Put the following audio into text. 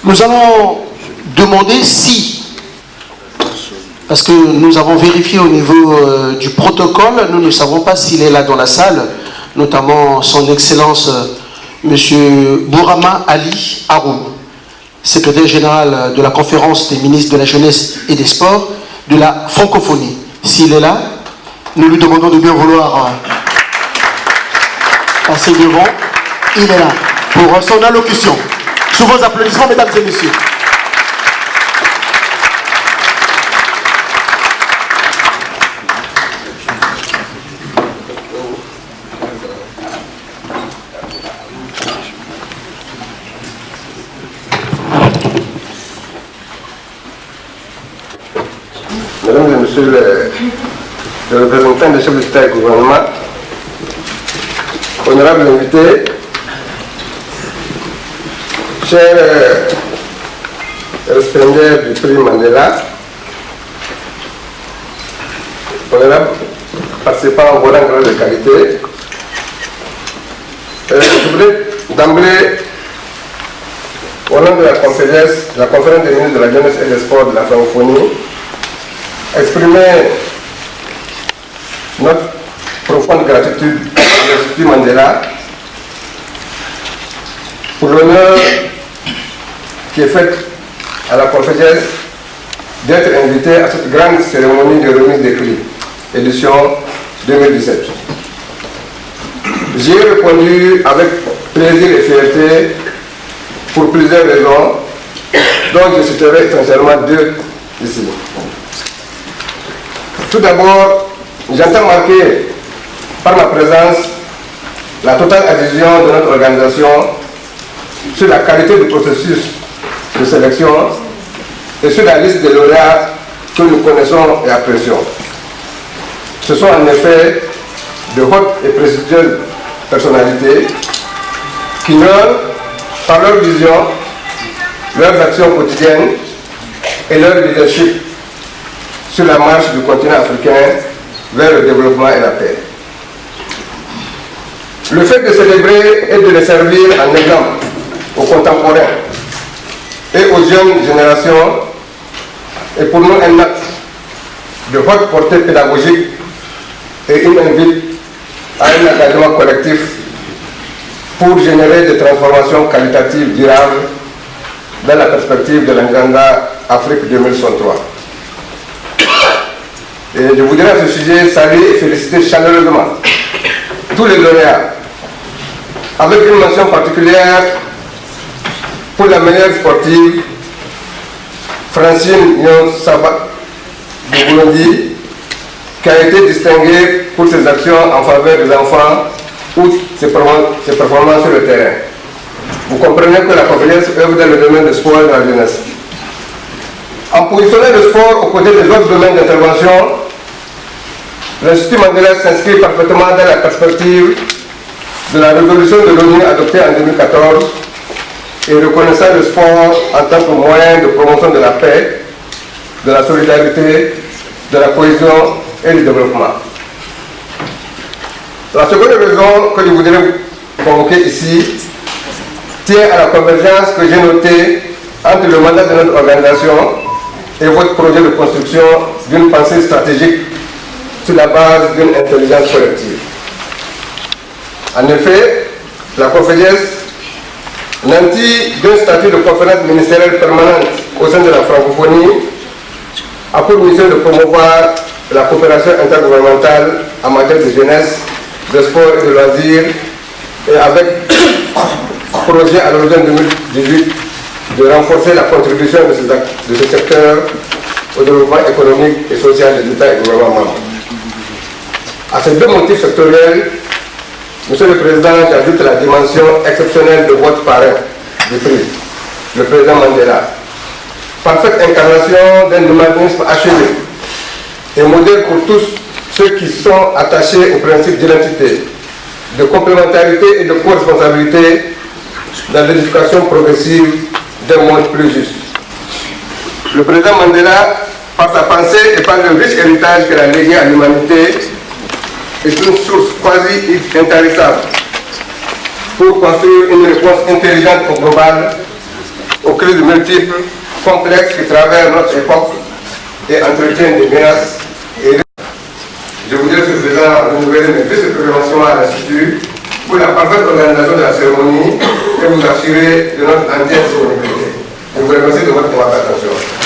Nous allons demander si, parce que nous avons vérifié au niveau du protocole, nous ne savons pas s'il est là dans la salle, notamment son Excellence M. Bourama Ali Haroun, secrétaire général de la conférence des ministres de la jeunesse et des sports de la francophonie. S'il est là, nous lui demandons de bien vouloir passer devant. Il est là pour son allocution. Sous vos applaudissements, mesdames et messieurs. Mesdames et messieurs les représentants des chefs d'État et gouvernement, honorables invités, chers récipiendaires du prix Mandela, honorables participants au volant grade de qualité, je voudrais d'emblée, au nom de la conférence des ministres de la jeunesse et des sports de la francophonie, exprimer notre profonde gratitude à l'Institut Mandela pour l'honneur qui est fait à la conférence d'être invité à cette grande cérémonie de remise des prix, édition 2017. J'y ai répondu avec plaisir et fierté pour plusieurs raisons, dont je citerai essentiellement deux ici. Tout d'abord, j'entends marquer par ma présence la totale adhésion de notre organisation sur la qualité du processus de sélection et sur la liste des lauréats que nous connaissons et apprécions. Ce sont en effet de hautes et prestigieuses personnalités qui meurent par leur vision, leurs actions quotidiennes et leur leadership sur la marche du continent africain vers le développement et la paix. Le fait de célébrer et de les servir en exemple aux contemporains et aux jeunes générations est pour nous un acte de haute portée pédagogique et une invite à un engagement collectif pour générer des transformations qualitatives durables dans la perspective de l'agenda Afrique 2063. Et je voudrais à ce sujet saluer et féliciter chaleureusement tous les lauréats, avec une mention particulière pour la meilleure sportive, Francine Nyon Sabat de Burundi, qui a été distinguée pour ses actions en faveur des enfants ou ses performances sur le terrain. Vous comprenez que la conférence œuvre dans le domaine du sport et de la jeunesse. En positionnant le sport aux côtés des autres domaines d'intervention, l'Institut Mandela s'inscrit parfaitement dans la perspective de la résolution de l'ONU adoptée en 2014 et reconnaissant le sport en tant que moyen de promotion de la paix, de la solidarité, de la cohésion et du développement. La seconde raison que je voudrais convoquer ici tient à la convergence que j'ai notée entre le mandat de notre organisation et votre projet de construction d'une pensée stratégique sur la base d'une intelligence collective. En effet, la conférence, nantie d'un statut de conférence ministérielle permanente au sein de la francophonie, a pour mission de promouvoir la coopération intergouvernementale en matière de jeunesse, de sport et de loisirs, et avec projet à l'horizon 2018 de renforcer la contribution de ce secteur au développement économique et social des États et gouvernements membres. À ces deux motifs sectoriels, Monsieur le Président, j'ajoute la dimension exceptionnelle de votre parrain du prix, le Président Mandela. Parfaite incarnation d'un humanisme achevé et modèle pour tous ceux qui sont attachés au principe d'identité, de complémentarité et de co-responsabilité dans l'édification progressive d'un monde plus juste. Le Président Mandela, par sa pensée et par le riche héritage qu'il a légué à l'humanité, est une source quasi intarissable pour construire une réponse intelligente au global, aux crises multiples, complexes qui traversent notre époque et entretiennent des menaces. Et je voudrais ce faisant renouveler mes vœux de prévention à l'Institut pour la parfaite organisation de la cérémonie et vous assurer de notre entière disponibilité. Je vous remercie de votre attention.